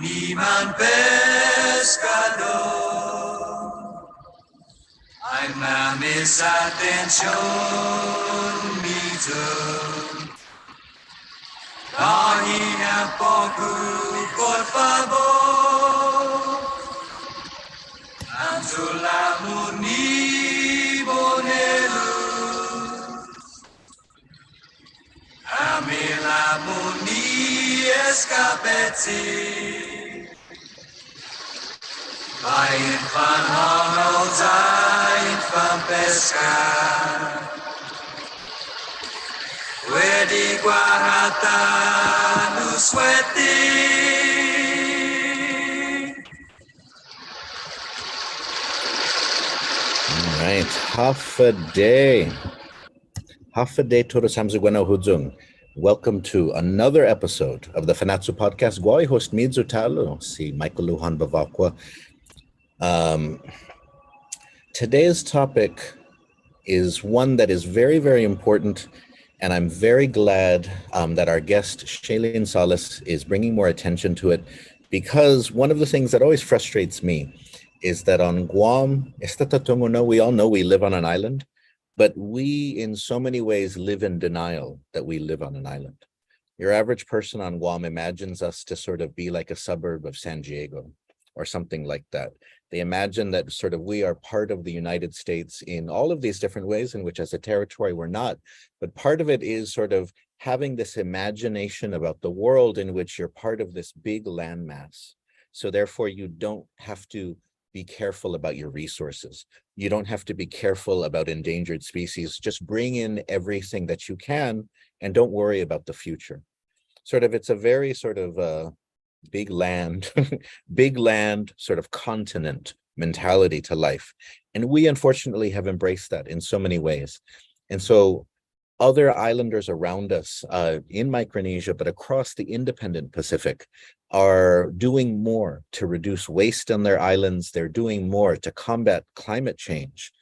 man pescador, ay mamis atención mito, kahina poco por favor, antula muni bonelu, amila muni escapeti. Ein van Honolds, ein van pescar. Wedi guarata no sweaty. All right, half a day todos hamzigwena hujung. Welcome to another episode of the Fanachu podcast. Guai host Midzu Talo, si Michael Luhan Bavakwa. Today's topic is one that is very, very important, and I'm very glad that our guest, Shaylin Salas, is bringing more attention to it, because one of the things that always frustrates me is that on Guam, we all know we live on an island, but we in so many ways live in denial that we live on an island. Your average person on Guam imagines us to sort of be like a suburb of San Diego or something like that. They imagine that sort of we are part of the United States in all of these different ways in which as a territory we're not, but part of it is sort of having this imagination about the world in which you're part of this big landmass. So therefore you don't have to be careful about your resources. You don't have to be careful about endangered species. Just bring in everything that you can and don't worry about the future. Sort of, it's a very sort of big land, big land sort of continent mentality to life. And we unfortunately have embraced that in so many ways. And so other islanders around us in Micronesia, but across the independent Pacific, are doing more to reduce waste on their islands. They're doing more to combat climate change.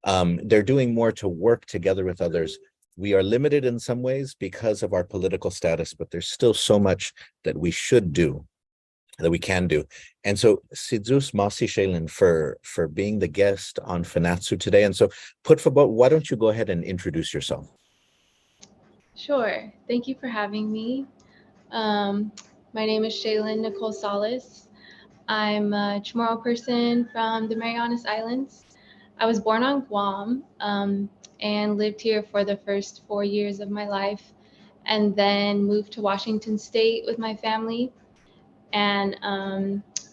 They're doing more to work together with others. We are limited in some ways because of our political status, but there's still so much that we should do, that we can do. And so Sidzus Masi Shaylin for being the guest on Fanachu today. And so why don't you go ahead and introduce yourself? Sure. Thank you for having me. My name is Shaylin Salas. I'm a Chamorro person from the Marianas Islands. I was born on Guam and lived here for the first 4 years of my life, and then moved to Washington State with my family and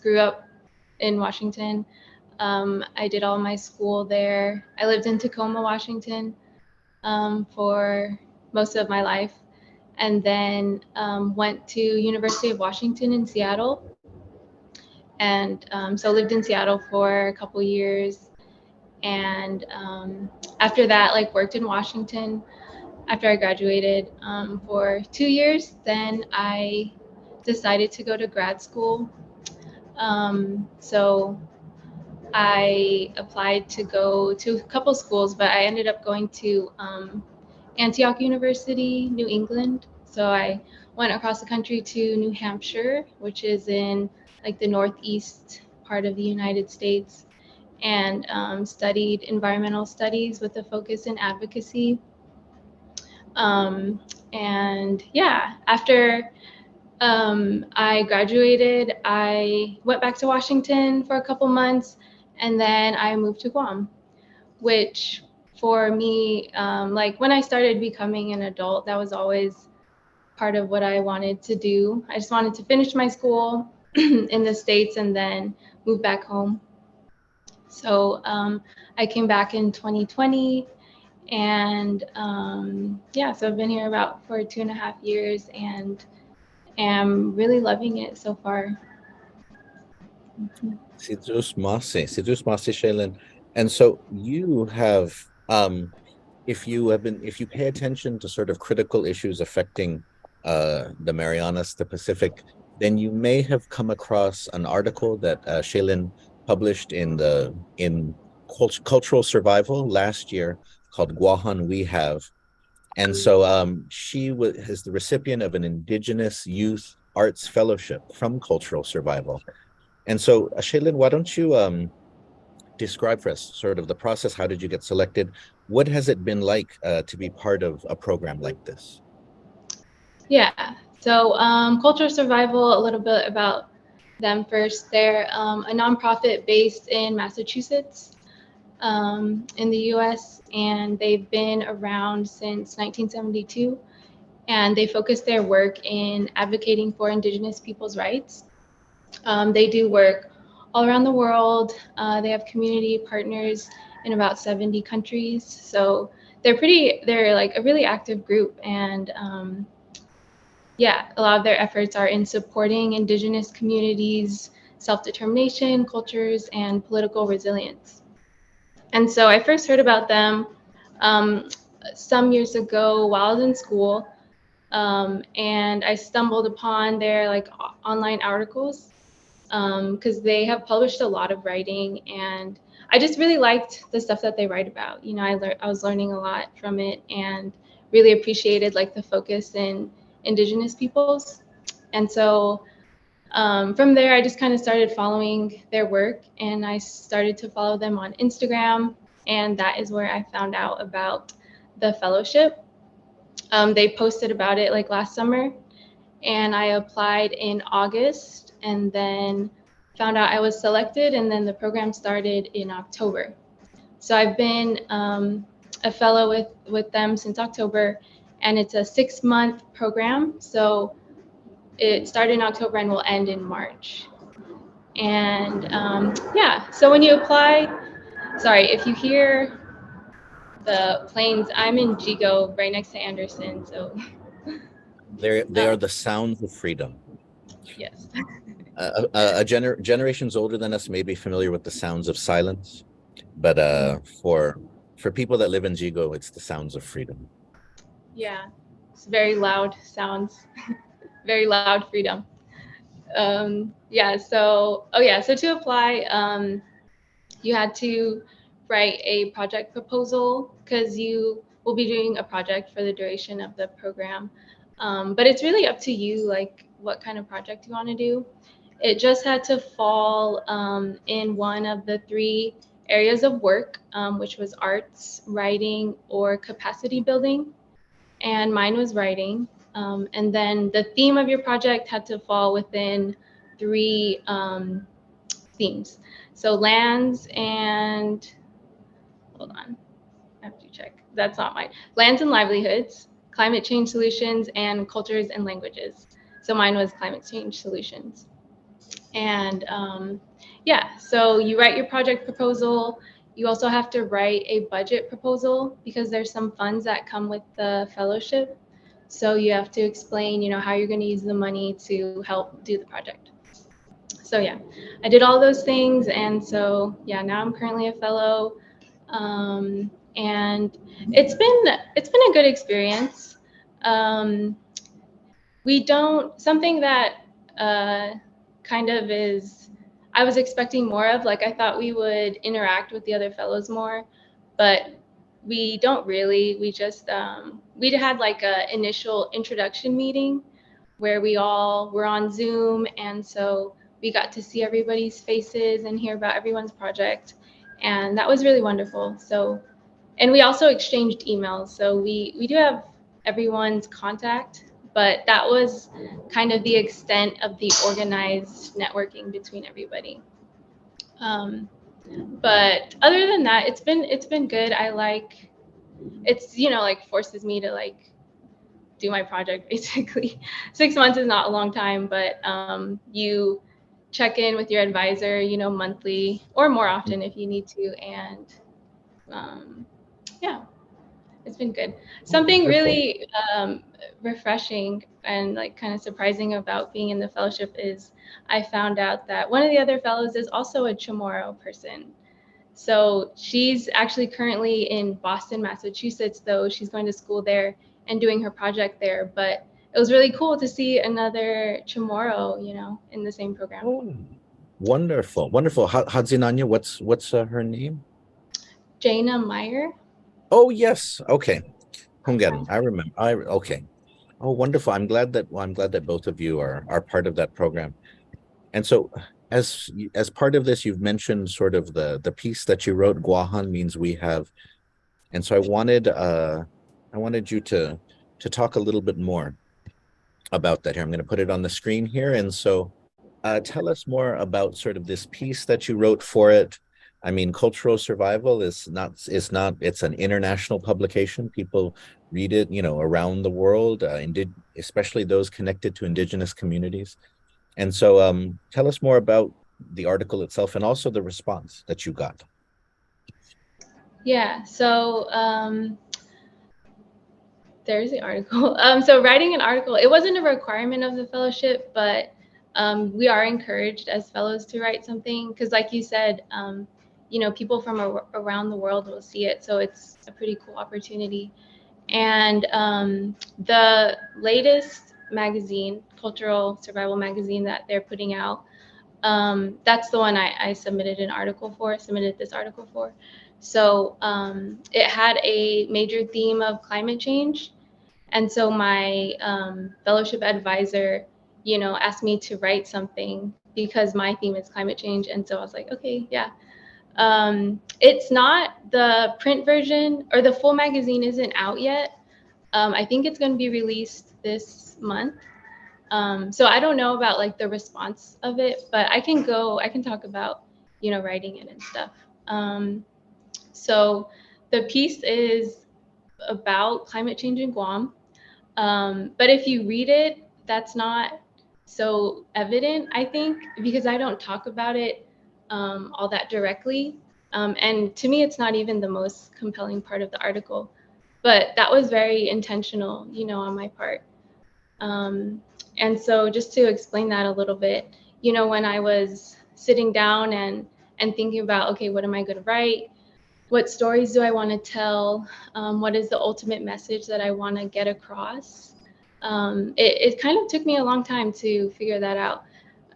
grew up in Washington. I did all my school there. I lived in Tacoma, Washington for most of my life, and then went to University of Washington in Seattle, and so lived in Seattle for a couple years, and after that worked in Washington after I graduated for 2 years. Then I decided to go to grad school, so I applied to go to a couple schools, but I ended up going to Antioch University, New England. So I went across the country to New Hampshire, which is in the northeast part of the United States, and studied environmental studies with a focus in advocacy. And yeah, after I graduated, I went back to Washington for a couple months, and then I moved to Guam, which for me, when I started becoming an adult, that was always part of what I wanted to do. I just wanted to finish my school in the States and then move back home. So I came back in 2020, and so I've been here for 2.5 years and am really loving it so far. Sidzus Masi Shaylin. And so you have, if you pay attention to sort of critical issues affecting the Marianas, the Pacific, then you may have come across an article that Shaylin published in Cultural Survival last year called Guahan We Have. And so she is the recipient of an Indigenous Youth Arts Fellowship from Cultural Survival. And so, Shaylin, why don't you describe for us sort of the process? How did you get selected? What has it been like to be part of a program like this? Yeah, so Cultural Survival, a little bit about them first. They're a nonprofit based in Massachusetts, in the US, and they've been around since 1972. And they focus their work in advocating for Indigenous people's rights. They do work all around the world. They have community partners in about 70 countries. So they're like a really active group. And yeah, a lot of their efforts are in supporting Indigenous communities, self-determination, cultures, and political resilience. And so I first heard about them um, some years ago while I was in school. And I stumbled upon their like online articles because they have published a lot of writing, and I just really liked the stuff that they write about. You know, I was learning a lot from it, and really appreciated like the focus in Indigenous peoples. And so from there, I just kind of started following their work, and I started to follow them on Instagram, and that is where I found out about the fellowship. They posted about it like last summer, and I applied in August, and then found out I was selected, and then the program started in October. So I've been a fellow with them since October, and it's a 6-month program. So it started in October and will end in March. And yeah, so when you apply, sorry, if you hear the planes, I'm in Jigo, right next to Anderson, so. They are the sounds of freedom. Yes. Generations older than us may be familiar with the sounds of silence, but for people that live in Jigo, it's the sounds of freedom. Yeah, it's very loud sounds, very loud freedom. Yeah, so, oh yeah, so to apply, you had to write a project proposal because you will be doing a project for the duration of the program. But it's really up to you, like what kind of project you want to do. It just had to fall in one of the 3 areas of work, which was arts, writing, or capacity building. And mine was writing. And then the theme of your project had to fall within 3 themes. So lands and, hold on, I have to check. That's not mine. Lands and livelihoods, climate change solutions, and cultures and languages. So mine was climate change solutions. And yeah, so you write your project proposal. You also have to write a budget proposal because there's some funds that come with the fellowship. So you have to explain, you know, how you're going to use the money to help do the project. So yeah, I did all those things, and so yeah, now I'm currently a fellow, and it's been a good experience. Um, we don't something that kind of is I was expecting more of. Like I thought we would interact with the other fellows more, but we don't really. We just we had like a initial introduction meeting where we all were on Zoom, and so we got to see everybody's faces and hear about everyone's project, and that was really wonderful. So, and we also exchanged emails, so we do have everyone's contact, but that was kind of the extent of the organized networking between everybody. But other than that, it's been good. I like it's, you know, like forces me to like do my project basically. 6 months is not a long time, but you check in with your advisor, you know, monthly or more often if you need to. And yeah, it's been good. Something really refreshing and like kind of surprising about being in the fellowship is I found out that one of the other fellows is also a Chamorro person. So she's actually currently in Boston, Massachusetts, though she's going to school there and doing her project there. But it was really cool to see another Chamorro, you know, in the same program. Oh, wonderful, wonderful. Hadzinanya, what's her name? Jaina Meyer. Oh yes, okay. Hungarian. I remember. Okay. Oh, wonderful. I'm glad that both of you are part of that program. And so as part of this, you've mentioned sort of the piece that you wrote, Guahan means we have. And so I wanted you to talk a little bit more about that here. I'm going to put it on the screen here. And so tell us more about sort of this piece that you wrote for it. I mean, cultural survival it's an international publication. People read it, you know, around the world, especially those connected to indigenous communities. And so tell us more about the article itself and also the response that you got. Yeah, so there's the article. So writing an article, it wasn't a requirement of the fellowship, but we are encouraged as fellows to write something because, like you said, you know, people from around the world will see it, so it's a pretty cool opportunity. And the latest magazine, Cultural Survival magazine that they're putting out, that's the one I submitted this article for. So it had a major theme of climate change. And so my fellowship advisor, you know, asked me to write something because my theme is climate change. And so I was like, okay, yeah. It's not the print version, or the full magazine isn't out yet. I think it's going to be released this month. So I don't know about like the response of it, but I can talk about, you know, writing it and stuff. So the piece is about climate change in Guam. But if you read it, that's not so evident, I think, because I don't talk about it all that directly. And to me, it's not even the most compelling part of the article. But that was very intentional, you know, on my part. Um, and so just to explain that a little bit, you know, when I was sitting down and thinking about, okay, what am I going to write? What stories do I want to tell? What is the ultimate message that I want to get across? It kind of took me a long time to figure that out.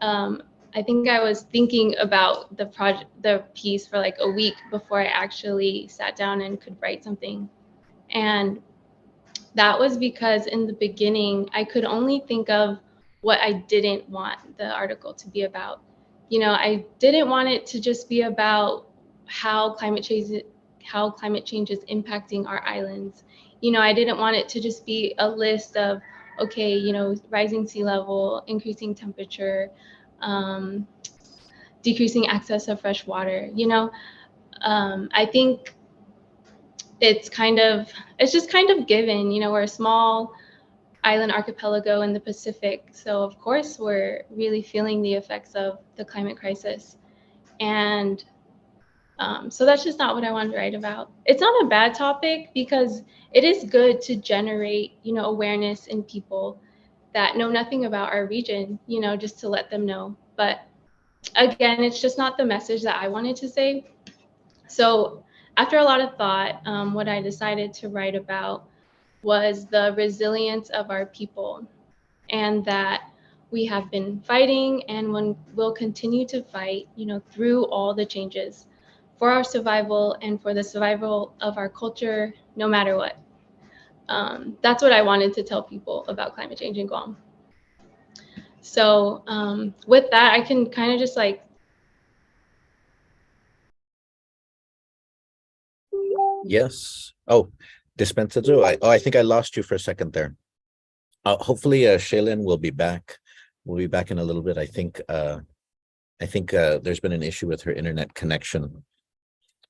I think I was thinking about the piece for like a week before I actually sat down and could write something. And that was because in the beginning, I could only think of what I didn't want the article to be about. You know, I didn't want it to just be about how climate change is impacting our islands. You know, I didn't want it to just be a list of, okay, you know, rising sea level, increasing temperature, um, decreasing access of fresh water. You know, I think it's just kind of given. You know, we're a small island archipelago in the Pacific. So of course we're really feeling the effects of the climate crisis. And so that's just not what I wanted to write about. It's not a bad topic because it is good to generate, you know, awareness in people that know nothing about our region, you know, just to let them know. But again, it's just not the message that I wanted to say. So after a lot of thought, what I decided to write about was the resilience of our people, and that we have been fighting and will continue to fight, you know, through all the changes for our survival and for the survival of our culture, no matter what. That's what I wanted to tell people about climate change in Guam. So with that, I can kind of just like. Yes. Oh, Dispensazo. I think I lost you for a second there. Hopefully, Shaylin will be back. We'll be back in a little bit. I think there's been an issue with her internet connection.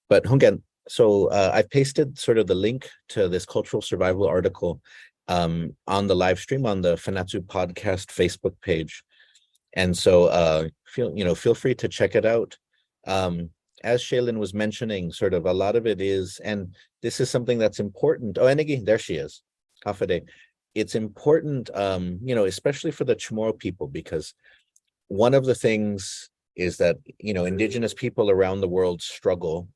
But Hungan, so I pasted sort of the link to this cultural survival article on the live stream on the Fanachu podcast Facebook page. And so feel free to check it out. As Shaylin was mentioning, sort of a lot of it is, and this is something that's important. Oh, and again, there she is. Kafade. It's important, especially for the Chamorro people, because one of the things is that, indigenous people around the world struggle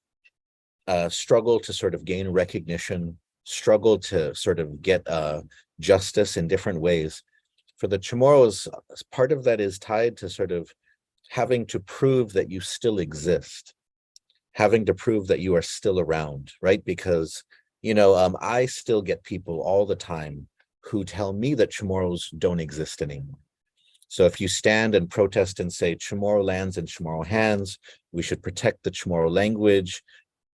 to sort of gain recognition, struggle to sort of get justice in different ways. For the Chamorros, part of that is tied to sort of having to prove that you still exist, having to prove that you are still around, right? Because, I still get people all the time who tell me that Chamorros don't exist anymore. So if you stand and protest and say Chamorro lands in Chamorro hands, we should protect the Chamorro language,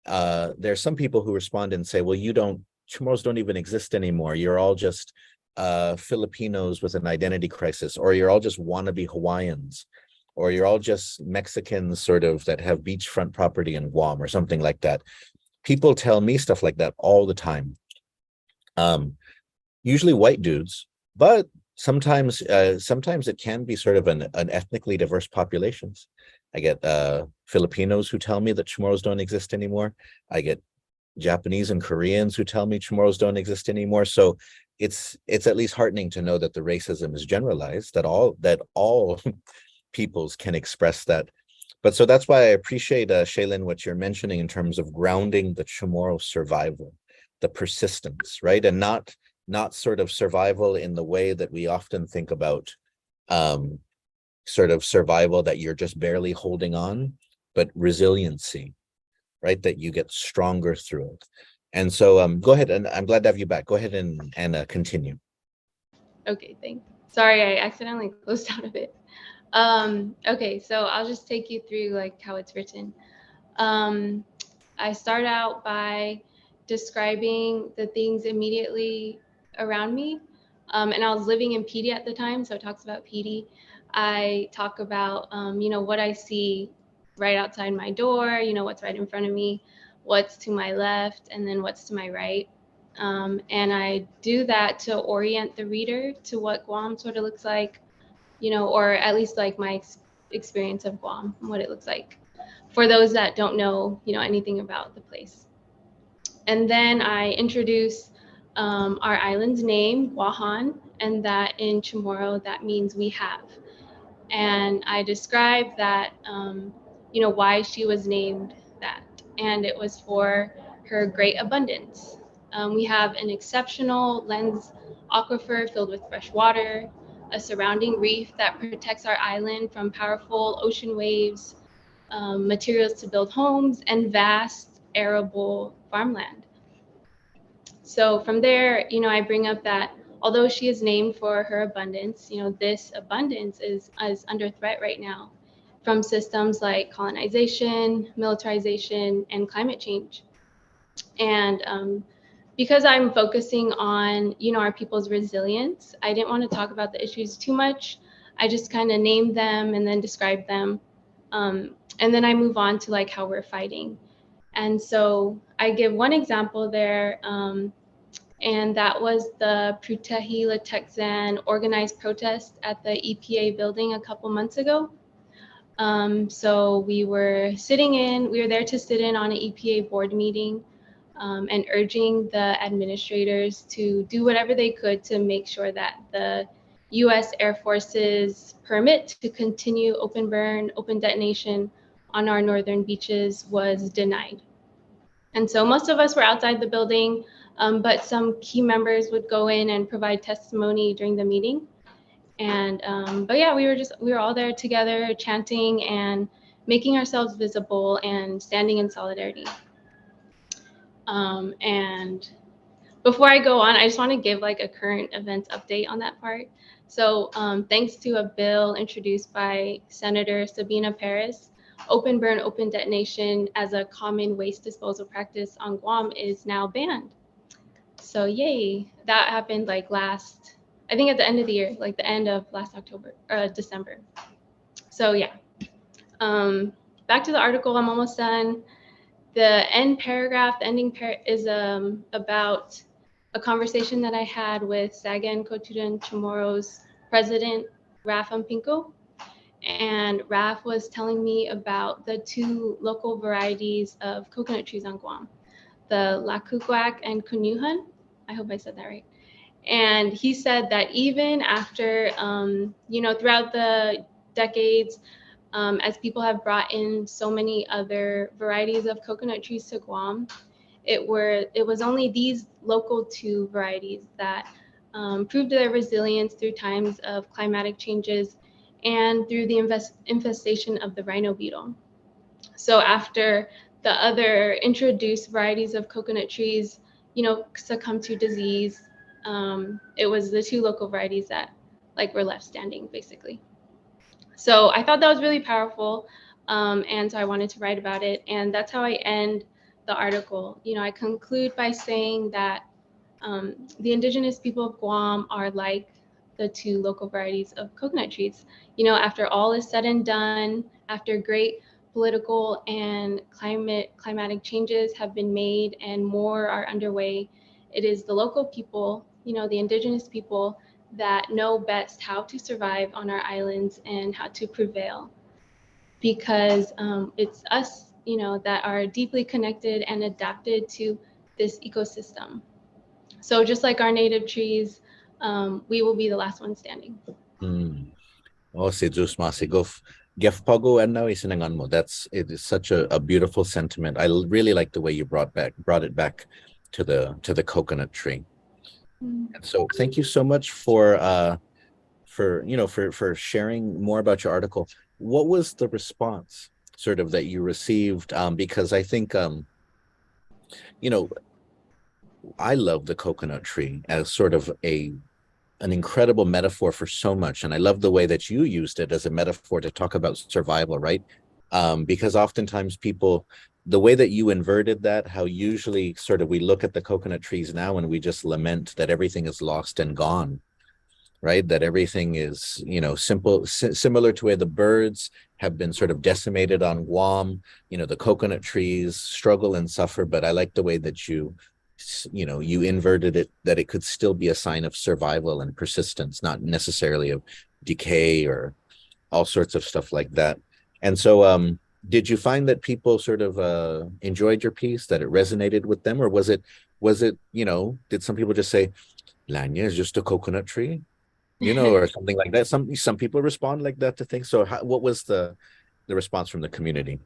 there are some people who respond and say, well, Chamorros don't even exist anymore. You're all just Filipinos with an identity crisis, or you're all just wannabe Hawaiians, or you're all just Mexicans sort of that have beachfront property in Guam or something like that. People tell me stuff like that all the time. Usually white dudes, but sometimes it can be sort of an ethnically diverse populations. I get Filipinos who tell me that Chamorros don't exist anymore. I get Japanese and Koreans who tell me Chamorros don't exist anymore. So it's at least heartening to know that the racism is generalized, that all peoples can express that. But so that's why I appreciate, Shaylin, what you're mentioning in terms of grounding the Chamorro survival, the persistence, right? And not sort of survival in the way that we often think about sort of survival that you're just barely holding on, but resiliency, right? That you get stronger through it. And so go ahead, and I'm glad to have you back. Go ahead and continue. Okay, thanks. Sorry, I accidentally closed out of it. Okay, so I'll just take you through like how it's written. I start out by describing the things immediately around me. And I was living in PD at the time, so it talks about PD. I talk about, what I see right outside my door, what's right in front of me, what's to my left, and then what's to my right. And I do that to orient the reader to what Guam sort of looks like, or at least like my experience of Guam, what it looks like for those that don't know, anything about the place. And then I introduce our island's name, Wahan, and that in Chamorro, that means we have. And I describe that, why she was named that. And it was for her great abundance. We have an exceptional lens aquifer filled with fresh water, a surrounding reef that protects our island from powerful ocean waves, materials to build homes, and vast arable farmland. So from there, I bring up that although she is named for her abundance, this abundance is under threat right now from systems like colonization, militarization, and climate change. And because I'm focusing on, our people's resilience, I didn't want to talk about the issues too much. I just kind of named them and then described them. And then I move on to like how we're fighting. And so I give one example there, and that was the Prutehila Texan organized protest at the EPA building a couple months ago. So we were there to sit in on an EPA board meeting, and urging the administrators to do whatever they could to make sure that the U.S. Air Force's permit to continue open burn, open detonation on our northern beaches was denied. And so most of us were outside the building, but some key members would go in and provide testimony during the meeting. And but yeah, we were all there together, chanting and making ourselves visible and standing in solidarity. And before I go on, I just want to give like a current events update on that part. So thanks to a bill introduced by Senator Sabina Paris, open burn, open detonation as a common waste disposal practice on Guam is now banned. So yay, that happened like I think at the end of the year, like the end of last December. So yeah, back to the article, I'm almost done. The end paragraph, the ending is about a conversation that I had with Sagan Kotudan Chamorro's president, Raf Ampinko. And Raf was telling me about the two local varieties of coconut trees on Guam, the Lakukwak and Kunyuhan. I hope I said that right. And he said that even after, throughout the decades, as people have brought in so many other varieties of coconut trees to Guam, it was only these local two varieties that proved their resilience through times of climatic changes and through the infestation of the rhino beetle. So after the other introduced varieties of coconut trees, succumb to disease, it was the 2 local varieties that like were left standing, basically. So I thought that was really powerful, and so I wanted to write about it, and that's how I end the article. You know, I conclude by saying that the indigenous people of Guam are like the 2 local varieties of coconut trees. You know, after all is said and done, after great political and climatic changes have been made and more are underway, it is the local people, you know, the indigenous people that know best how to survive on our islands and how to prevail, because it's us, you know, that are deeply connected and adapted to this ecosystem. So just like our native trees, we will be the last one standing. Mm. Oh, si Zeus Masiguf. Gef Pogo and now isinangan mo. It is such a beautiful sentiment. I really like the way you brought it back to the coconut tree. And so thank you so much for you know for sharing more about your article. What was the response sort of that you received? Because I think you know, I love the coconut tree as sort of an incredible metaphor for so much. And I love the way that you used it as a metaphor to talk about survival, right? Because oftentimes people, the way that you inverted that, how usually sort of we look at the coconut trees now and we just lament that everything is lost and gone, right? That everything is, you know, similar to where the birds have been sort of decimated on Guam, you know, the coconut trees struggle and suffer. But I like the way that you know, you inverted it, that it could still be a sign of survival and persistence, not necessarily of decay or all sorts of stuff like that. And so, did you find that people sort of enjoyed your piece, that it resonated with them, or was it, you know, did some people just say, Lanya is just a coconut tree, you know, or something like that? Some people respond like that to things. So what was the response from the community?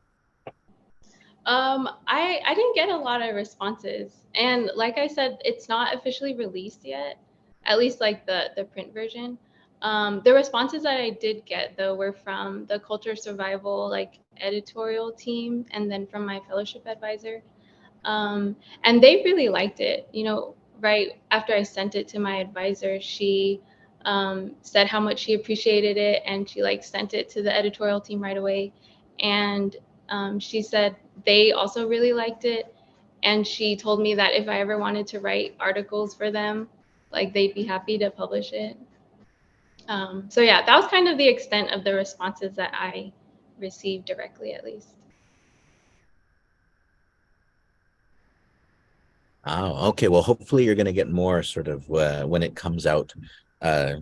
I didn't get a lot of responses, and like I said, it's not officially released yet, at least like the print version. The responses that I did get though were from the culture survival like editorial team, and then from my fellowship advisor, and they really liked it. You know, right after I sent it to my advisor, she said how much she appreciated it, and she like sent it to the editorial team right away, and she said they also really liked it, and she told me that if I ever wanted to write articles for them, like they'd be happy to publish it. So yeah, that was kind of the extent of the responses that I received directly, at least. Oh, okay. Well, hopefully you're going to get more sort of when it comes out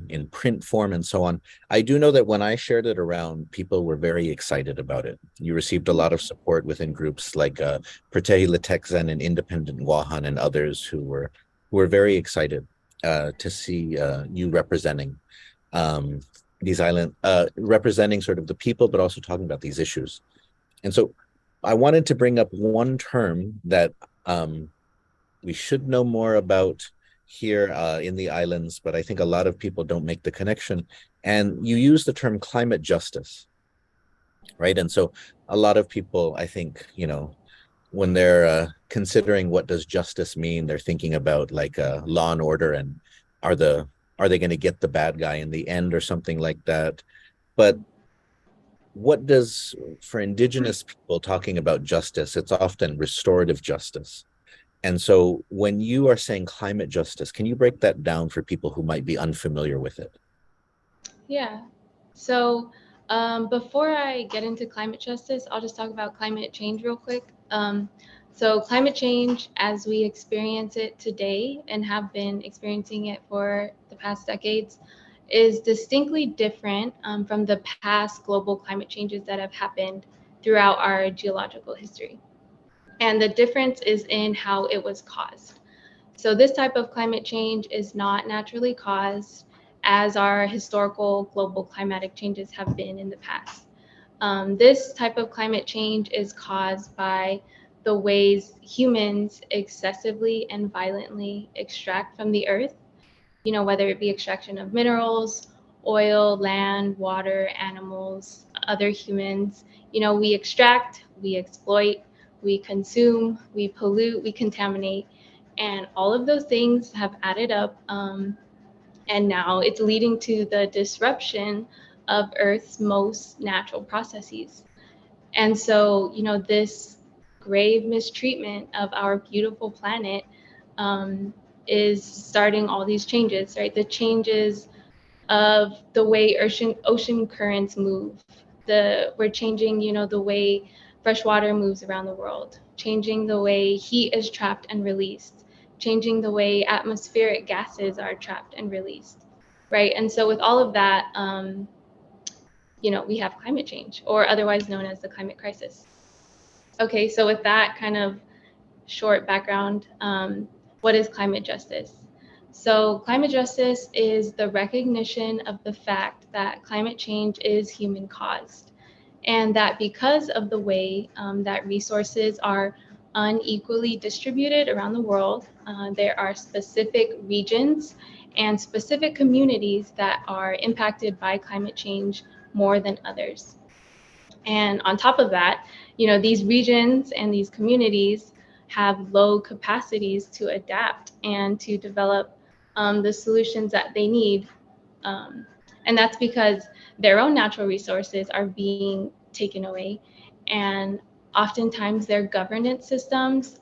in print form and so on. I do know that when I shared it around, people were very excited about it. You received a lot of support within groups like Pertehi Letexan and Independent Wahan and others who were very excited to see you representing um, these representing sort of the people, but also talking about these issues. And so I wanted to bring up one term that we should know more about here in the islands, but I think a lot of people don't make the connection. And you use the term climate justice, right? And so a lot of people, I think, you know, when they're considering what does justice mean, they're thinking about like law and order and are the are they going to get the bad guy in the end or something like that. But what does, for indigenous people talking about justice, it's often restorative justice. And so when you are saying climate justice, can you break that down for people who might be unfamiliar with it? Yeah. So before I get into climate justice, I'll just talk about climate change real quick. So climate change, as we experience it today and have been experiencing it for the past decades, is distinctly different from the past global climate changes that have happened throughout our geological history. And the difference is in how it was caused. So this type of climate change is not naturally caused as our historical global climatic changes have been in the past. This type of climate change is caused by the ways humans excessively and violently extract from the earth, you know, whether it be extraction of minerals, oil, land, water, animals, other humans. You know, we extract, we exploit, we consume, we pollute, we contaminate, And all of those things have added up. And now it's leading to the disruption of Earth's most natural processes. And so, this grave mistreatment of our beautiful planet is starting all these changes, right? The changes of the way ocean currents move. We're changing, the way fresh water moves around the world, changing the way heat is trapped and released, changing the way atmospheric gases are trapped and released, right? And so with all of that, we have climate change, or otherwise known as the climate crisis. Okay, so with that kind of short background, what is climate justice? So climate justice is the recognition of the fact that climate change is human caused, and that because of the way that resources are unequally distributed around the world, there are specific regions and specific communities that are impacted by climate change more than others. And on top of that, these regions and these communities have low capacities to adapt and to develop the solutions that they need. And that's because their own natural resources are being taken away. And oftentimes their governance systems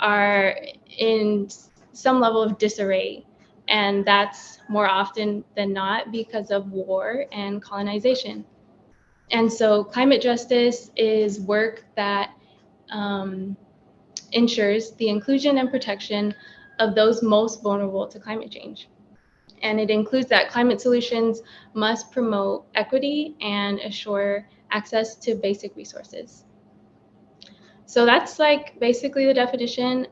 are in some level of disarray. And that's more often than not because of war and colonization. And so climate justice is work that ensures the inclusion and protection of those most vulnerable to climate change. And it includes that climate solutions must promote equity and assure access to basic resources. So that's like basically the definition,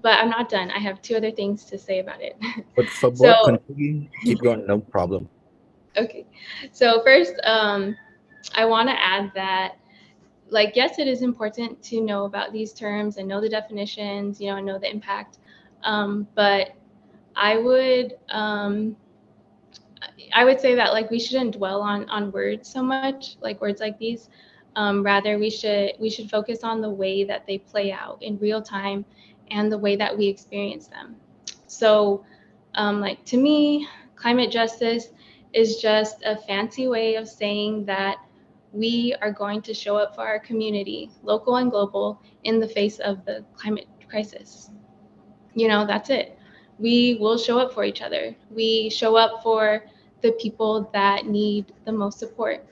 but I'm not done. I have two other things to say about it. But for So, continue, keep going, no problem. okay. So first, I want to add that, like, yes, it is important to know about these terms and know the definitions, and know the impact. But I would say that, like, we shouldn't dwell on words so much, like words like these. Rather, we should focus on the way that they play out in real time and the way that we experience them. So, like, to me, climate justice is just a fancy way of saying that we are going to show up for our community, local and global, in the face of the climate crisis. That's it. We will show up for each other. We show up for the people that need the most support.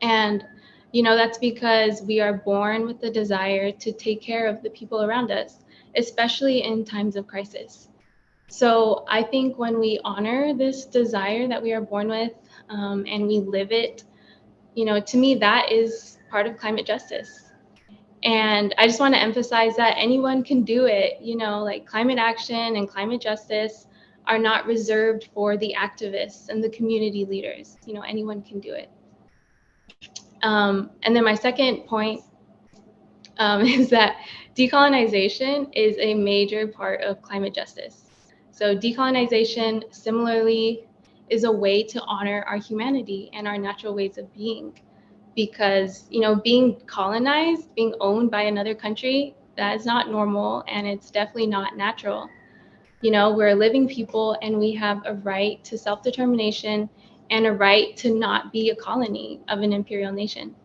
And, that's because we are born with the desire to take care of the people around us, especially in times of crisis. So I think when we honor this desire that we are born with, and we live it, to me, that is part of climate justice. And I just want to emphasize that anyone can do it. Like, climate action and climate justice are not reserved for the activists and the community leaders. Anyone can do it. And then my second point is that decolonization is a major part of climate justice. So decolonization, similarly, is a way to honor our humanity and our natural ways of being. Because, being colonized, being owned by another country, that is not normal, and it's definitely not natural. We're living people, and we have a right to self-determination and a right to not be a colony of an imperial nation.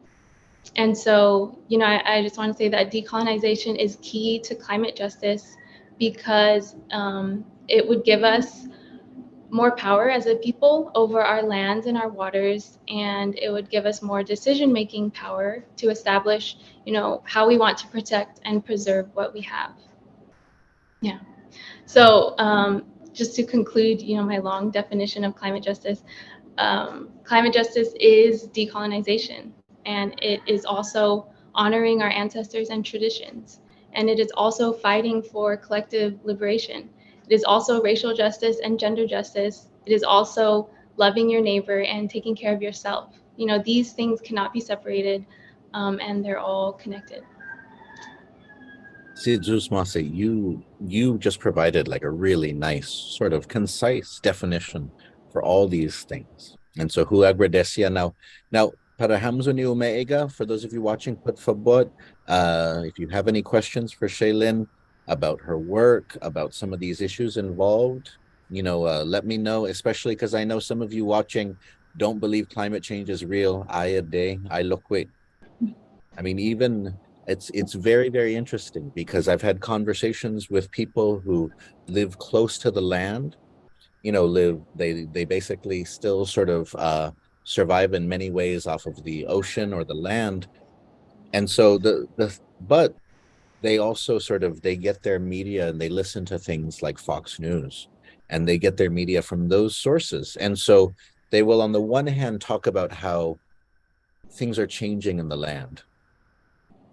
And so, I just want to say that decolonization is key to climate justice because it would give us more power as a people over our lands and our waters, and it would give us more decision-making power to establish, how we want to protect and preserve what we have. Yeah. So just to conclude, my long definition of climate justice is decolonization, and it is also honoring our ancestors and traditions, and it is also fighting for collective liberation. It is also racial justice and gender justice. It is also loving your neighbor and taking care of yourself. These things cannot be separated, and they're all connected. See, Mase, you just provided like a really nice, sort of concise definition for all these things. And so who agradecía now para Hamzo ni Umeiga, for those of you watching, put favor, if you have any questions for Shaylin, about her work, about some of these issues involved, let me know, especially because I know some of you watching don't believe climate change is real. I day, I look, wait. I mean, even it's very, very interesting because I've had conversations with people who live close to the land, they basically still sort of survive in many ways off of the ocean or the land. And so but they also they get their media and they listen to things like Fox News, and they get their media from those sources. And so they will, on the one hand, talk about how things are changing in the land.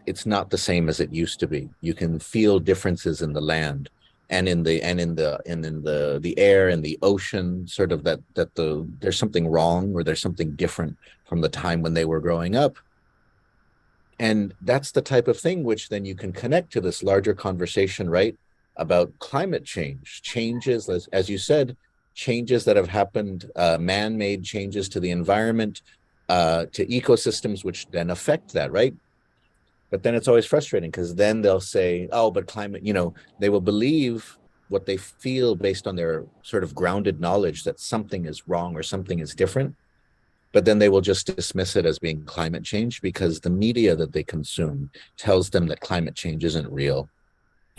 It's not the same as it used to be. You can feel differences in the land and in the air and the ocean, sort of that there's something wrong, or there's something different from the time when they were growing up. And that's the type of thing which then you can connect to this larger conversation, right? About climate change, changes, as you said, changes that have happened, man-made changes to the environment, to ecosystems, which then affect that, right? But then it's always frustrating because then they'll say, oh, but climate, they will believe what they feel based on their sort of grounded knowledge that something is wrong or something is different. But then they will just dismiss it as being climate change because the media that they consume tells them that climate change isn't real.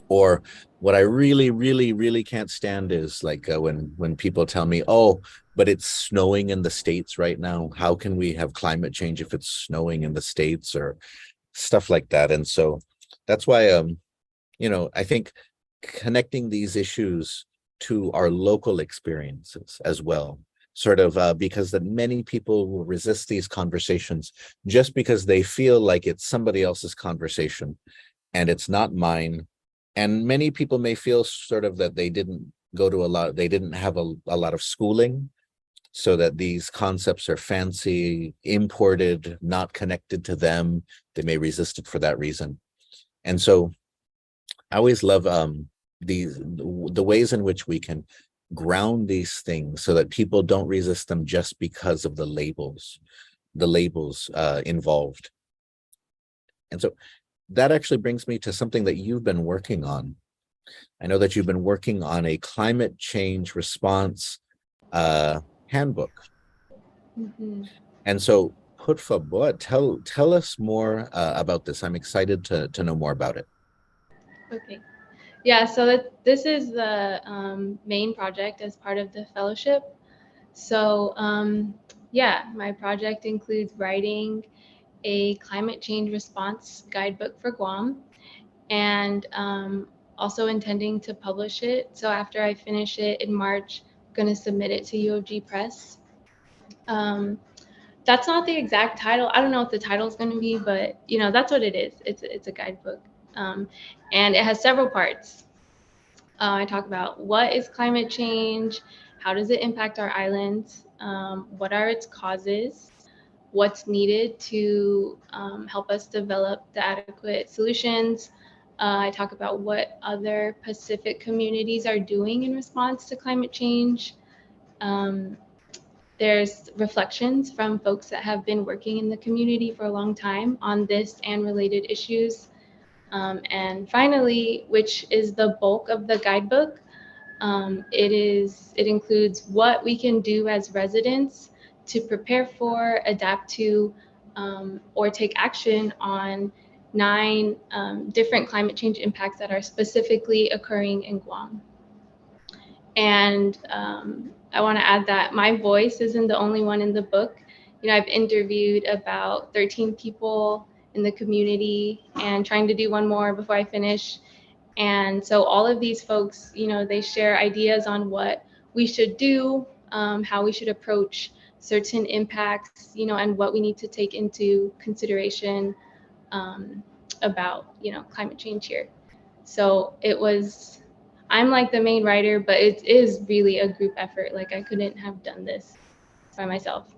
Or what I really, really, really can't stand is like when people tell me, oh, but it's snowing in the States right now. How can we have climate change if it's snowing in the States, or stuff like that? And so that's why I think connecting these issues to our local experiences as well, sort of because that many people will resist these conversations just because they feel like it's somebody else's conversation and it's not mine. And many people may feel sort of that they didn't they didn't have a lot of schooling, so that these concepts are fancy, imported, not connected to them. They may resist it for that reason. And so I always love the ways in which we can ground these things so that people don't resist them just because of the labels involved. And so that actually brings me to something that you've been working on. I know that you've been working on a climate change response handbook. Mm-hmm. And so, por favor, tell us more about this. I'm excited to know more about it. Okay. Yeah, so this is the main project as part of the fellowship. So yeah, my project includes writing a climate change response guidebook for Guam, and also intending to publish it. So after I finish it in March, I'm going to submit it to UOG Press. Um, that's not the exact title. I don't know what the title is going to be, but that's what it is. It's a guidebook, and it has several parts. I talk about what is climate change, how does it impact our islands, what are its causes, what's needed to help us develop the adequate solutions. I talk about what other Pacific communities are doing in response to climate change. Um, there's reflections from folks that have been working in the community for a long time on this and related issues. And finally, which is the bulk of the guidebook, it includes what we can do as residents to prepare for, adapt to, or take action on 9 different climate change impacts that are specifically occurring in Guam. And I want to add that my voice isn't the only one in the book. I've interviewed about 13 people in the community and trying to do one more before I finish. And so all of these folks, they share ideas on what we should do, how we should approach certain impacts, and what we need to take into consideration about, climate change here. So I'm like the main writer, but it is really a group effort. Like I couldn't have done this by myself.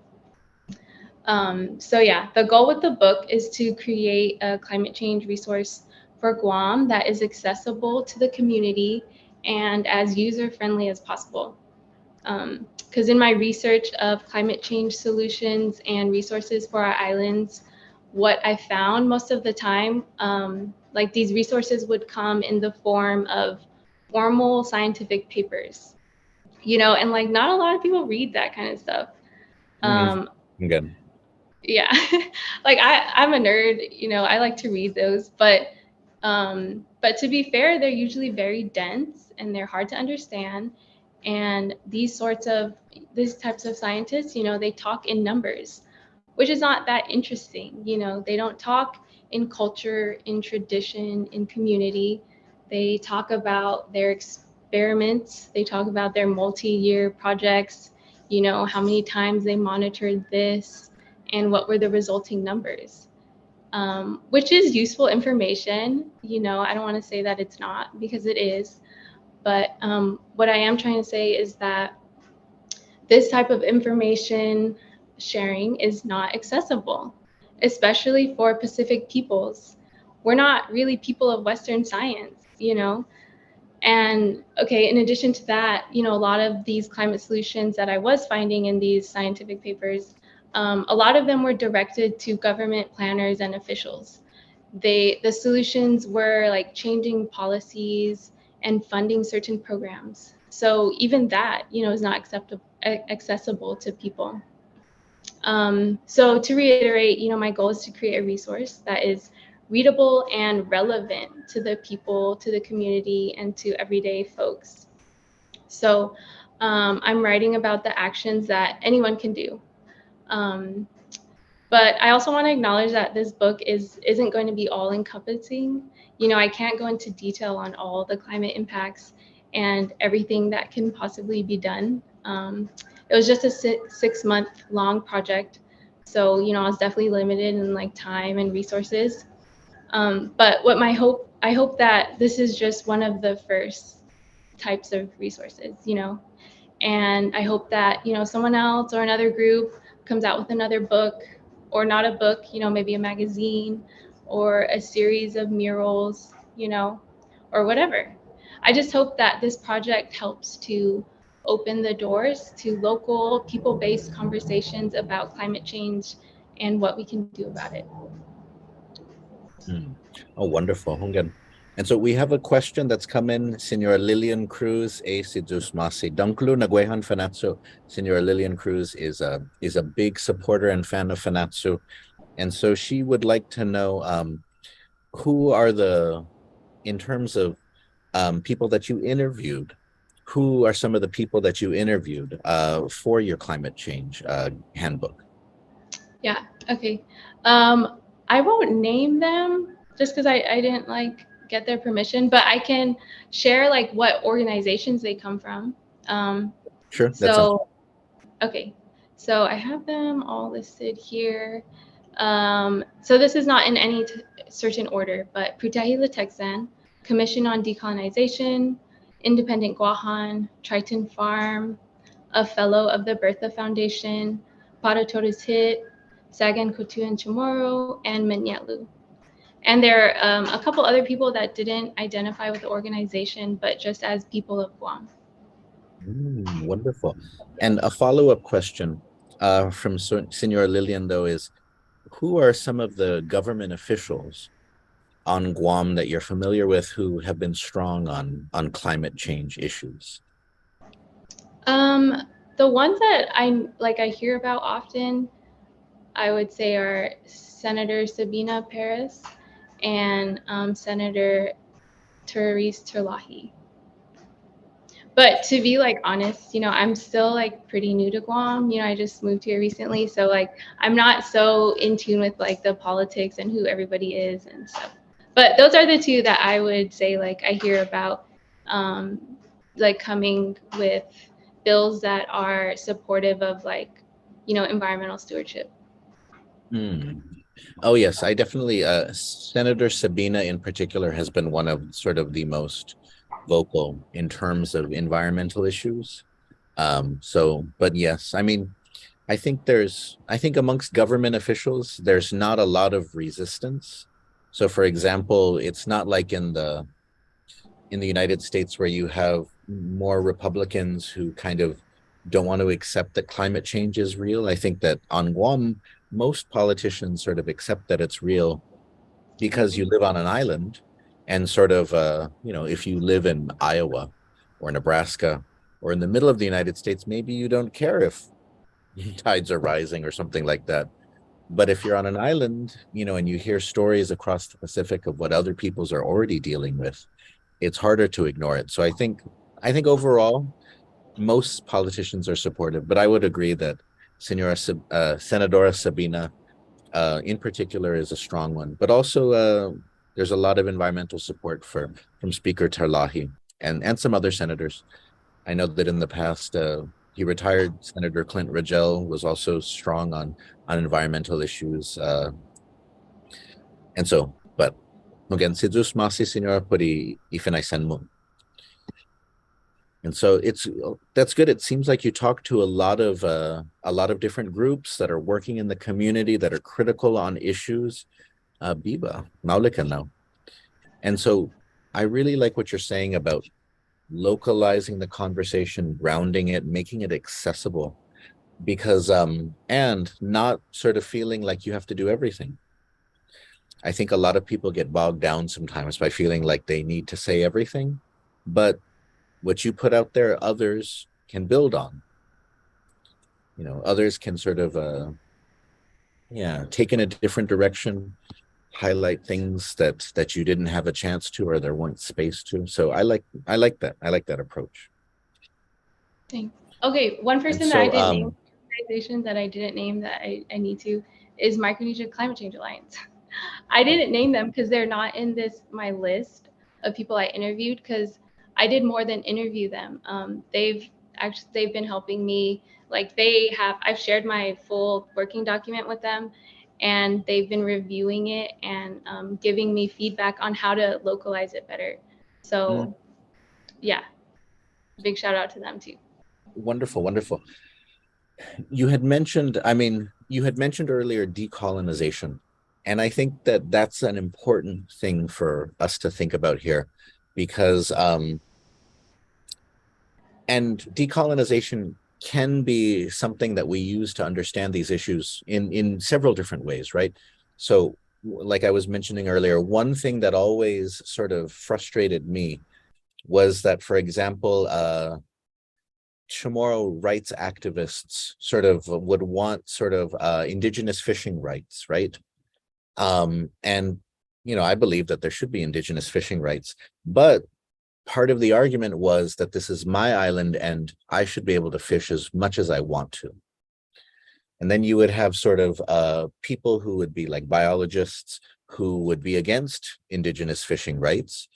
So yeah, the goal with the book is to create a climate change resource for Guam that is accessible to the community and as user-friendly as possible. Because in my research of climate change solutions and resources for our islands, what I found most of the time Like these resources would come in the form of formal scientific papers, and like not a lot of people read that kind of stuff. Good. Yeah, like I'm a nerd, I like to read those, but to be fair, they're usually very dense and they're hard to understand. And these types of scientists, they talk in numbers, which is not that interesting. They don't talk in culture, in tradition, in community. They talk about their experiments. They talk about their multi-year projects, how many times they monitored this and what were the resulting numbers, which is useful information. I don't want to say that it's not, because it is. But what I am trying to say is that this type of information sharing is not accessible, especially for Pacific peoples. We're not really people of Western science. And okay, in addition to that, a lot of these climate solutions that I was finding in these scientific papers, a lot of them were directed to government planners and officials. The solutions were like changing policies and funding certain programs. So even that, is not accessible to people. So to reiterate, my goal is to create a resource that is readable and relevant to the people, to the community, and to everyday folks. So I'm writing about the actions that anyone can do. But I also want to acknowledge that this book isn't going to be all encompassing. I can't go into detail on all the climate impacts and everything that can possibly be done. It was just a 6-month long project. So, I was definitely limited in like time and resources. But I hope that this is just one of the first types of resources, and I hope that, someone else or another group comes out with another book, or not a book, maybe a magazine or a series of murals, or whatever. I just hope that this project helps to open the doors to local people-based conversations about climate change and what we can do about it. Oh, wonderful. Good. And so we have a question that's come in. Senora Lillian Cruz, a Sidusmasi Dunklu Naguehan Fanachu. Senora Lillian Cruz is a big supporter and fan of Fanachu. And so she would like to know who are in terms of people that you interviewed, who are some of the people that you interviewed for your climate change handbook? Yeah, okay. I won't name them just because I didn't like get their permission, but I can share like what organizations they come from. Sure. So, okay. So I have them all listed here. So this is not in any certain order, but Putahila Texan, Commission on Decolonization, Independent Guahan, Triton Farm, a fellow of the Bertha Foundation, Paratota's Hit, Sagan Kutuan Chamorro, and Menyetlu. And there are a couple other people that didn't identify with the organization, but just as people of Guam. Wonderful. And a follow-up question from Senora Lillian, though, is who are some of the government officials on Guam that you're familiar with who have been strong on climate change issues? The ones that I hear about often, I would say, are Senator Sabina Perez and Senator Therese Terlahi. But to be like honest, I'm still like pretty new to Guam. I just moved here recently, so like I'm not so in tune with like the politics and who everybody is and stuff. But those are the two that I would say like I hear about, like coming with bills that are supportive of like, environmental stewardship. Oh yes, I definitely. Senator Sabina in particular has been one of sort of the most vocal in terms of environmental issues. But yes, I mean, I think amongst government officials, there's not a lot of resistance. So, for example, it's not like in the United States where you have more Republicans who kind of don't want to accept that climate change is real. I think that on Guam, most politicians sort of accept that it's real. because you live on an island, and sort of, if you live in Iowa or Nebraska or in the middle of the United States, maybe you don't care if tides are rising or something like that. But if you're on an island, and you hear stories across the Pacific of what other peoples are already dealing with, it's harder to ignore it. So I think overall, most politicians are supportive, but I would agree that Senadora Sabina, in particular, is a strong one. But also, there's a lot of environmental support from Speaker Tarlahi and some other senators. I know that in the past, he retired Senator Clint Rogel was also strong on environmental issues, and so. But again, si Zeus masi senora puri ifinaisen mo. And so that's good. It seems like you talk to a lot of different groups that are working in the community that are critical on issues. Biba, Maulika now. And so I really like what you're saying about localizing the conversation, grounding it, making it accessible, because and not sort of feeling like you have to do everything. I think a lot of people get bogged down sometimes by feeling like they need to say everything, but what you put out there, others can build on. Others can sort of, take in a different direction, highlight things that you didn't have a chance to or there weren't space to. So I like that. I like that approach. Thanks. Okay, one And person that I so, didn't name, organization that I didn't name that I need to, is Micronesia Climate Change Alliance. I didn't name them because they're not in my list of people I interviewed, because I did more than interview them. They've been helping me. Like, I've shared my full working document with them, and they've been reviewing it and giving me feedback on how to localize it better. So yeah, big shout out to them too. wonderful, wonderful. You had mentioned earlier decolonization, and I think that that's an important thing for us to think about here, because and decolonization can be something that we use to understand these issues in several different ways, right? So, like I was mentioning earlier, one thing that always sort of frustrated me was that, for example, Chamorro rights activists sort of would want sort of indigenous fishing rights, right? And I believe that there should be indigenous fishing rights, but part of the argument was that this is my island and I should be able to fish as much as I want to. And then you would have sort of people who would be like biologists who would be against indigenous fishing rights,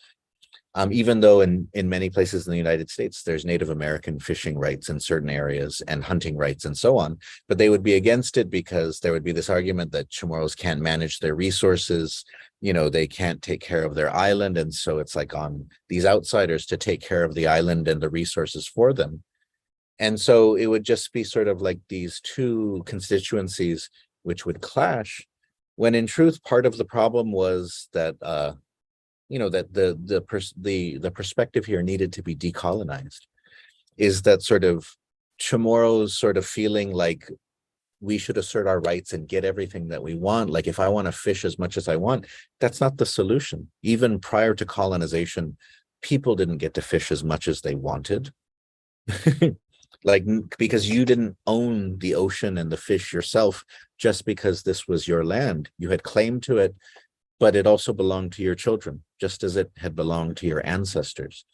even though in many places in the United States, there's Native American fishing rights in certain areas and hunting rights and so on. But they would be against it because there would be this argument that Chamorros can't manage their resources. They can't take care of their island. And so it's like on these outsiders to take care of the island and the resources for them. And so it would just be sort of like these two constituencies which would clash, when in truth, part of the problem was that that the perspective here needed to be decolonized. Is that sort of Chamorros sort of feeling like we should assert our rights and get everything that we want. Like, if I want to fish as much as I want, that's not the solution. Even prior to colonization, people didn't get to fish as much as they wanted. Like, because you didn't own the ocean and the fish yourself just because this was your land. You had claim to it, but it also belonged to your children, just as it had belonged to your ancestors.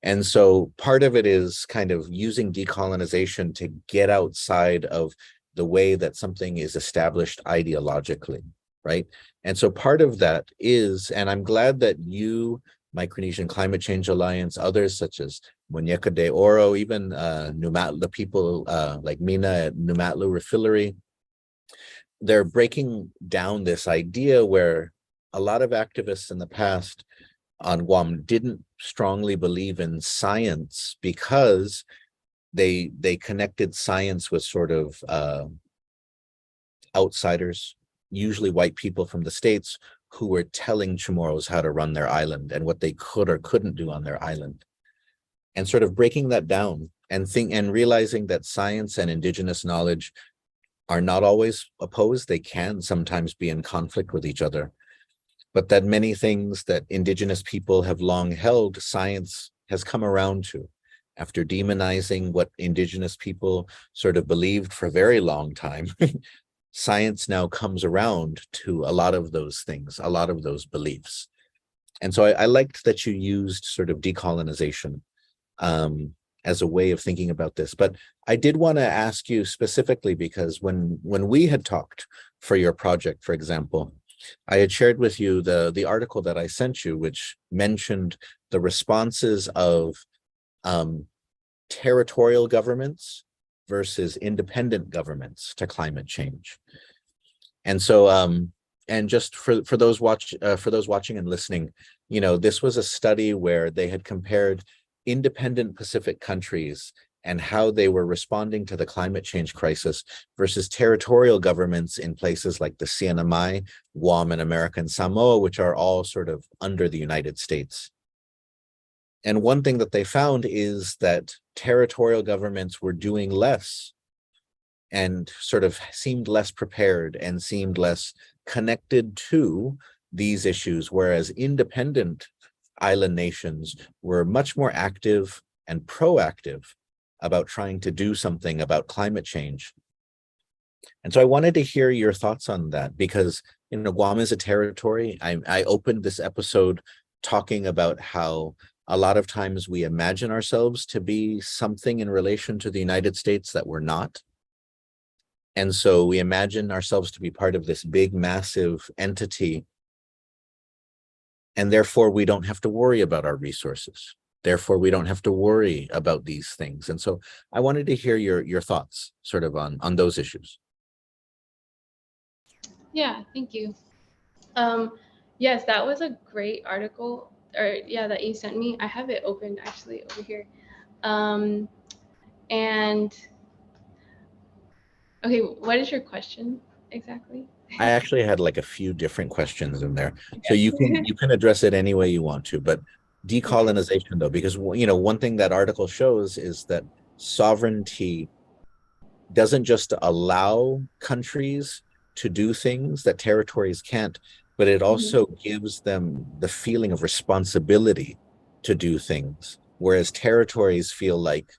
And so part of it is kind of using decolonization to get outside of the way that something is established ideologically, right? And so part of that is, and I'm glad that you, Micronesian Climate Change Alliance, others such as Muñeca de Oro, even the people like Mina at Numatlu Refillery, they're breaking down this idea where a lot of activists in the past on Guam didn't strongly believe in science because they connected science with sort of outsiders, usually white people from the States, who were telling Chamorros how to run their island and what they could or couldn't do on their island. And sort of breaking that down and realizing that science and indigenous knowledge are not always opposed. They can sometimes be in conflict with each other. but that many things that Indigenous people have long held, science has come around to. After demonizing what Indigenous people sort of believed for a very long time, science now comes around to a lot of those things, a lot of those beliefs. And so I liked that you used sort of decolonization as a way of thinking about this. But I did want to ask you specifically, because when we had talked for your project, for example, I had shared with you the article that I sent you, which mentioned the responses of territorial governments versus independent governments to climate change. And so, and just for those watching and listening, you know, this was a study where they had compared independent Pacific countries and how they were responding to the climate change crisis versus territorial governments in places like the CNMI, Guam, and American Samoa, which are all sort of under the United States. And one thing that they found is that territorial governments were doing less and sort of seemed less prepared and seemed less connected to these issues, whereas independent island nations were much more active and proactive about trying to do something about climate change. And so I wanted to hear your thoughts on that, because, you know, Guam is a territory. I opened this episode talking about how a lot of times we imagine ourselves to be something in relation to the United States that we're not. And so we imagine ourselves to be part of this big, massive entity. And therefore, we don't have to worry about our resources. Therefore, we don't have to worry about these things. And so I wanted to hear your thoughts sort of on those issues. Yeah, thank you. Yes, that was a great article, that you sent me. I have it opened actually over here. And okay, what is your question exactly? I actually had like a few different questions in there. So you can address it any way you want to, but decolonization though, because, you know, one thing that article shows is that sovereignty doesn't just allow countries to do things that territories can't, but it also gives them the feeling of responsibility to do things. Whereas territories feel like,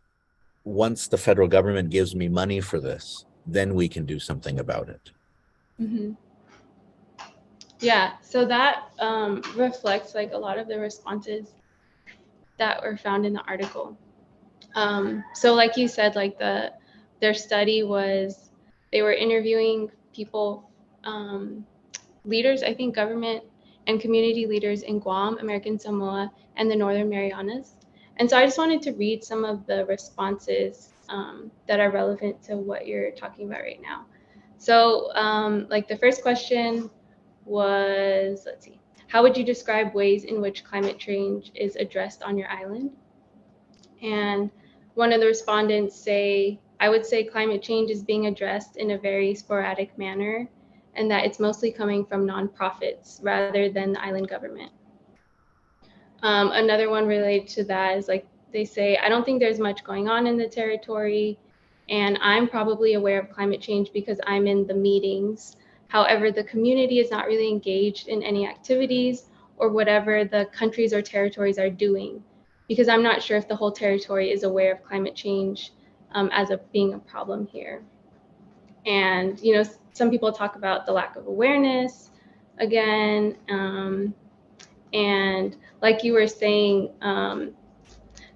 once the federal government gives me money for this, then we can do something about it. Mm-hmm. Yeah, so that reflects like a lot of the responses that were found in the article. So like you said, like their study was, they were interviewing people, leaders, I think government and community leaders in Guam, American Samoa, and the Northern Marianas. And so I just wanted to read some of the responses that are relevant to what you're talking about right now. So like the first question was, let's see, how would you describe ways in which climate change is addressed on your island? And one of the respondents I would say climate change is being addressed in a very sporadic manner, and that it's mostly coming from nonprofits rather than the island government. Another one related to that is like, they say, I don't think there's much going on in the territory, and I'm probably aware of climate change because I'm in the meetings. However, the community is not really engaged in any activities or whatever the countries or territories are doing, because I'm not sure if the whole territory is aware of climate change as being a problem here. And, you know, some people talk about the lack of awareness again. And like you were saying,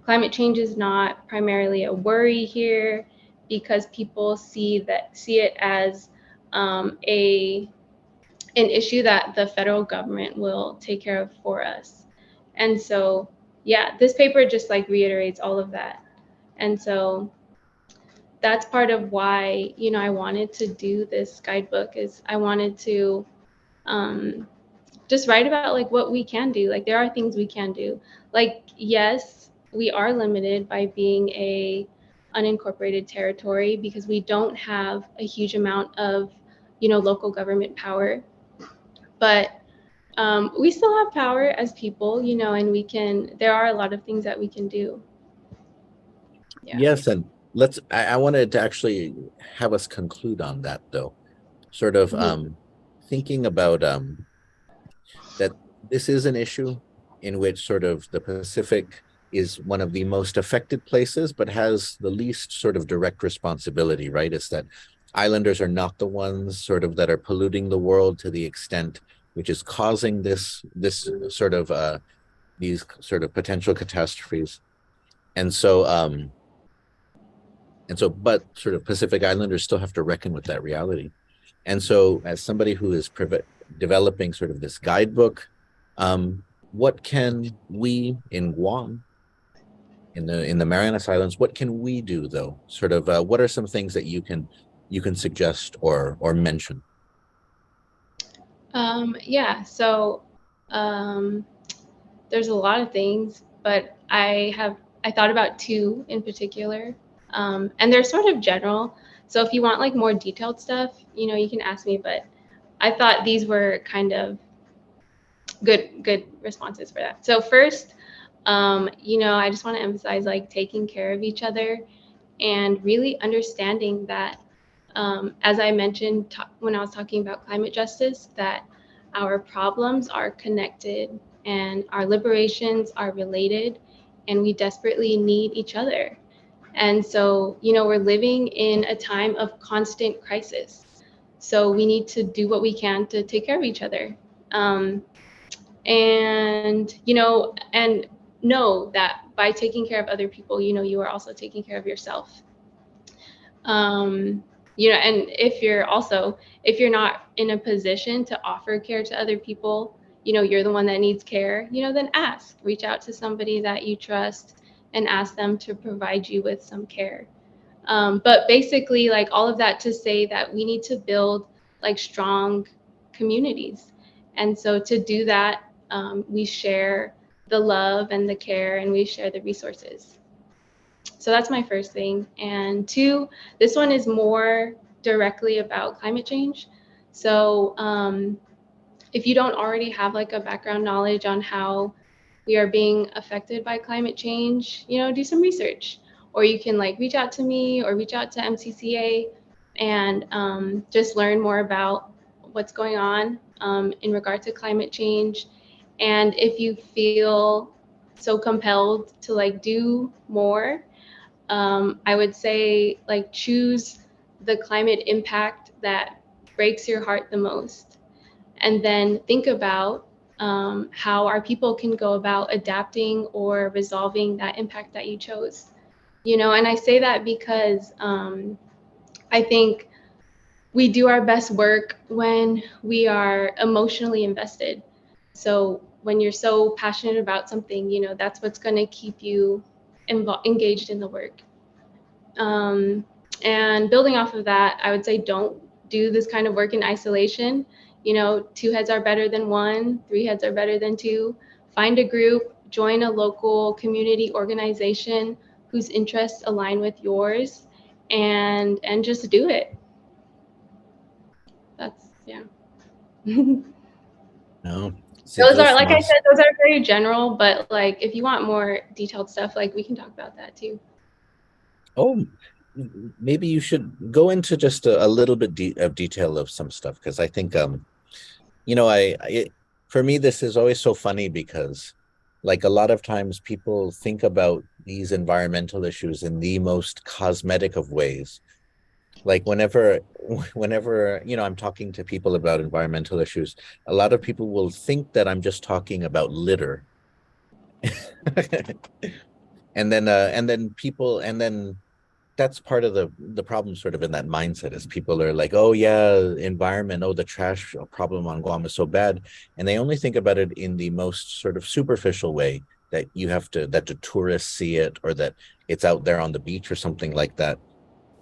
climate change is not primarily a worry here because people see it as an issue that the federal government will take care of for us. And so, yeah, this paper just like reiterates all of that. And so that's part of why, you know, I wanted to do this guidebook, is I wanted to just write about like what we can do. Like there are things we can do. Like, yes, we are limited by being a unincorporated territory because we don't have a huge amount of, you know, local government power. But we still have power as people, you know, and there are a lot of things that we can do. Yeah. Yes, and I wanted to actually have us conclude on that though, sort of thinking about that this is an issue in which sort of the Pacific is one of the most affected places, but has the least sort of direct responsibility, right? It's that islanders are not the ones sort of that are polluting the world to the extent which is causing this sort of these sort of potential catastrophes. And so but sort of Pacific Islanders still have to reckon with that reality. And so as somebody who is developing sort of this guidebook, what can we in Guam, in the Marianas Islands, what can we do though? Sort of what are some things that you can suggest or mention? Yeah, so um, there's a lot of things, but I thought about two in particular, and they're sort of general. So if you want like more detailed stuff, you can ask me. But I thought these were kind of good responses for that. So first, I just want to emphasize like taking care of each other and really understanding that, as I mentioned when I was talking about climate justice, that our problems are connected and our liberations are related, and we desperately need each other. And so, we're living in a time of constant crisis. So we need to do what we can to take care of each other. And know that by taking care of other people, you are also taking care of yourself. And if you're not in a position to offer care to other people, you're the one that needs care, then reach out to somebody that you trust and ask them to provide you with some care. But basically, like all of that to say that we need to build like strong communities. And so to do that, we share the love and the care, and we share the resources. So that's my first thing. And two, this one is more directly about climate change. So if you don't already have like a background knowledge on how we are being affected by climate change, do some research. Or you can like reach out to me or reach out to MCCA and just learn more about what's going on in regard to climate change. And if you feel so compelled to like do more, I would say like choose the climate impact that breaks your heart the most, and then think about how our people can go about adapting or resolving that impact that you chose. And I say that because I think we do our best work when we are emotionally invested. So when you're so passionate about something, that's what's going to keep you engaged in the work. And building off of that, I would say don't do this kind of work in isolation. Two heads are better than one, three heads are better than two. Find a group, join a local community organization whose interests align with yours, and just do it. That's, yeah. No, Those are, like I said, those are very general, but like if you want more detailed stuff, like we can talk about that too. Oh, maybe you should go into just a little bit of detail of some stuff, because I think for me this is always so funny, because like a lot of times people think about these environmental issues in the most cosmetic of ways. Like whenever I'm talking to people about environmental issues, a lot of people will think that I'm just talking about litter. And then that's part of the problem sort of in that mindset, is people are like, oh yeah, environment, oh, the trash problem on Guam is so bad, and they only think about it in the most sort of superficial way, that that the tourists see it, or that it's out there on the beach or something like that.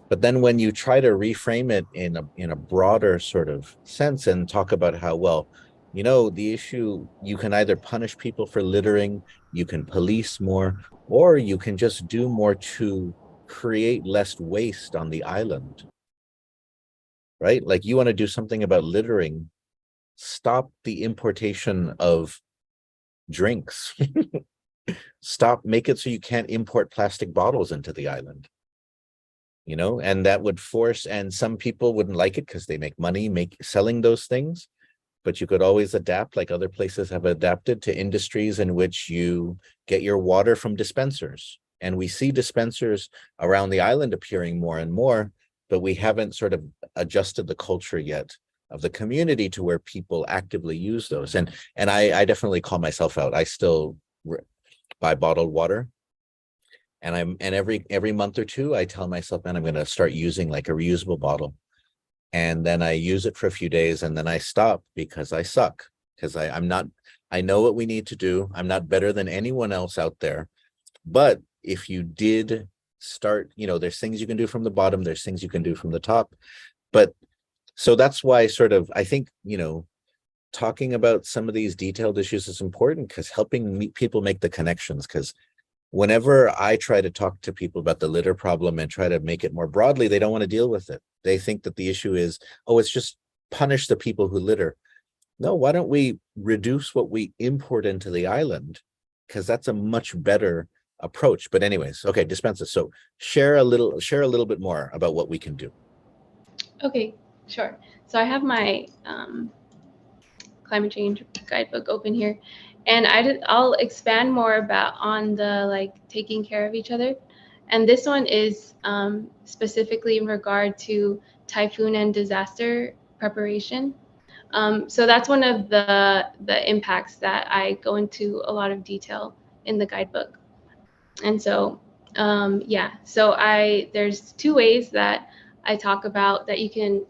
But then when you try to reframe it in a broader sort of sense and talk about how, well, the issue, you can either punish people for littering, you can police more, or you can just do more to create less waste on the island, right? Like, you want to do something about littering, stop the importation of drinks. Make it so you can't import plastic bottles into the island. And that would force, and some people wouldn't like it because they make money selling those things, but you could always adapt, like other places have adapted, to industries in which you get your water from dispensers. And we see dispensers around the island appearing more and more, but we haven't sort of adjusted the culture yet of the community to where people actively use those. And I definitely call myself out. I still buy bottled water. And every month or two, I tell myself, man, I'm going to start using like a reusable bottle. And then I use it for a few days and then I stop because I suck. Because I know what we need to do. I'm not better than anyone else out there. But if you did start, there's things you can do from the bottom, there's things you can do from the top. But so that's why sort of, I think, talking about some of these detailed issues is important, because helping people make the connections. Because whenever I try to talk to people about the litter problem and try to make it more broadly, they don't want to deal with it. They think that the issue is, oh, it's just punish the people who litter. No, why don't we reduce what we import into the island? Because that's a much better approach. But anyways, okay, Dispensa. So share a little bit more about what we can do. Okay, sure. So I have my climate change guidebook open here, and I'll expand more on the like taking care of each other. And this one is specifically in regard to typhoon and disaster preparation. So that's one of the impacts that I go into a lot of detail in the guidebook. And so there's two ways that I talk about that you can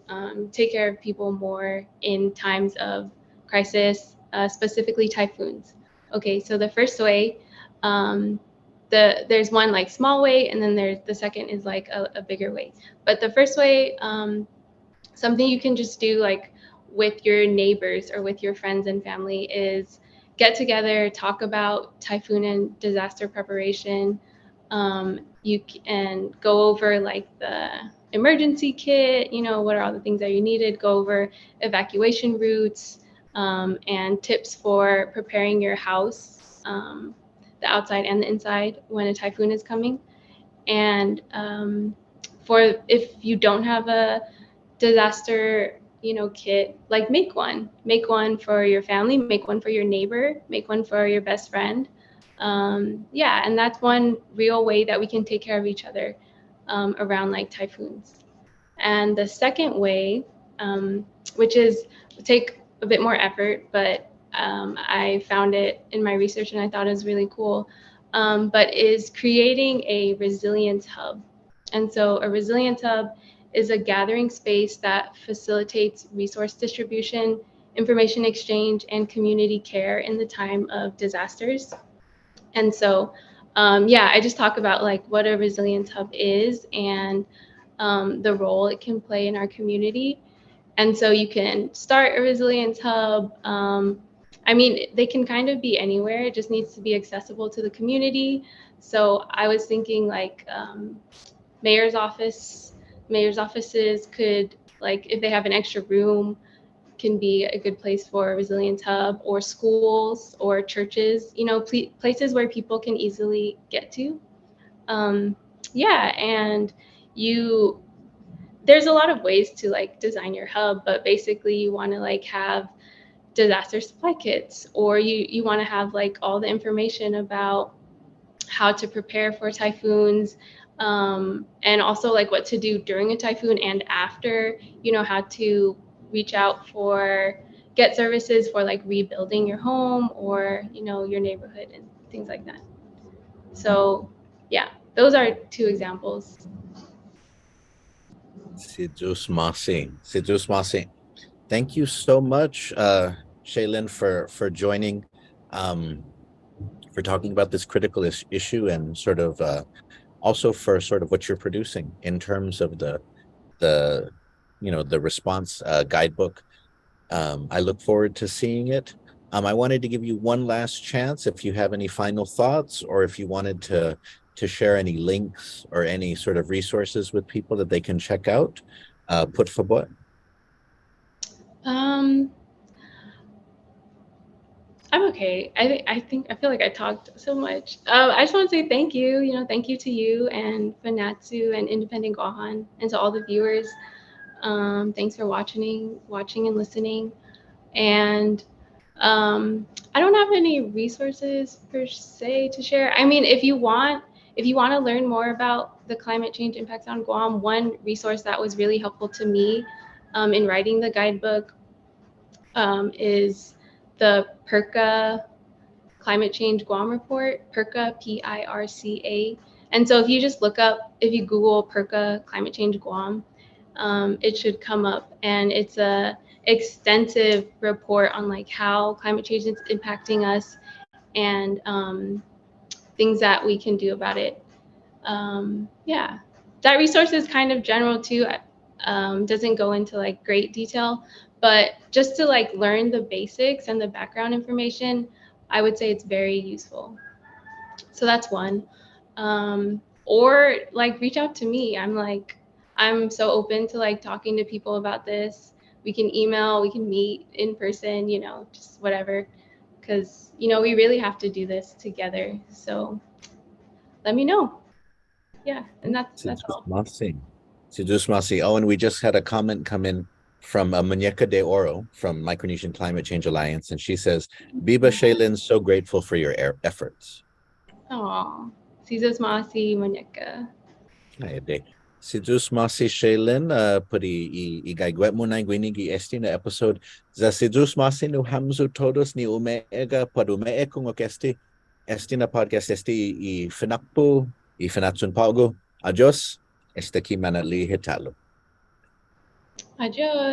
take care of people more in times of crisis, specifically typhoons. Okay, so the first way, there's one like small way, and then there's the second is like a bigger way. But the first way, something you can just do like with your neighbors or with your friends and family is get together, talk about typhoon and disaster preparation. You can go over like the emergency kit, what are all the things that you needed, go over evacuation routes, and tips for preparing your house, the outside and the inside, when a typhoon is coming. And for if you don't have a disaster kit, like make one for your family, make one for your neighbor, make one for your best friend. And that's one real way that we can take care of each other around like typhoons. And the second way, which is take a bit more effort, but I found it in my research and I thought it was really cool, but is creating a resilience hub. And so a resilience hub is a gathering space that facilitates resource distribution, information exchange, and community care in the time of disasters. And so, I just talk about like what a resilience hub is and the role it can play in our community. And so you can start a resilience hub. They can kind of be anywhere. It just needs to be accessible to the community. So I was thinking like mayor's offices could, like, if they have an extra room, can be a good place for a resilience hub, or schools or churches, places where people can easily get to. And there's a lot of ways to like design your hub, but basically you want to like have disaster supply kits, or you want to have like all the information about how to prepare for typhoons, and also like what to do during a typhoon and after, how to reach out get services for like rebuilding your home or, your neighborhood and things like that. So those are two examples. Sidus Masi. Thank you so much, Shaylin, for joining, for talking about this critical issue, and sort of also for sort of what you're producing in terms of the response guidebook. I look forward to seeing it. I wanted to give you one last chance if you have any final thoughts, or if you wanted to share any links or any sort of resources with people that they can check out. Por favor. I'm okay. I feel like I talked so much. I just want to say thank you. Thank you to you and Fanachu and Independent Guahan, and to all the viewers. Thanks for watching and listening. And I don't have any resources per se to share. I mean, if you want to learn more about the climate change impacts on Guam, one resource that was really helpful to me in writing the guidebook is the PIRCA Climate Change Guam Report, PIRCA, PIRCA. And so if you just if you Google PIRCA Climate Change Guam, it should come up, and it's a extensive report on like how climate change is impacting us and things that we can do about it. Yeah, that resource is kind of general too. Doesn't go into like great detail, but just to like learn the basics and the background information, I would say it's very useful. So that's one. Or like reach out to me. I'm so open to like talking to people about this. We can email, we can meet in person, just whatever. Because, we really have to do this together. So let me know. Yeah, and that's all. Masi. Oh, and we just had a comment come in from Muñeca de Oro from Micronesian Climate Change Alliance, and she says, Biba Shaylin, so grateful for your efforts. Aw, Caesar's Masi Muñeca. Si Zeus Masi Shaylin, puri igaigwet mo na gwinigi esti na episode. Za si Zeus Masi no hamzu todos ni umega pod umee kung esti na podcast esti i finakpo, i finatsun pago. Adios, este ki manali hitalo. Adios.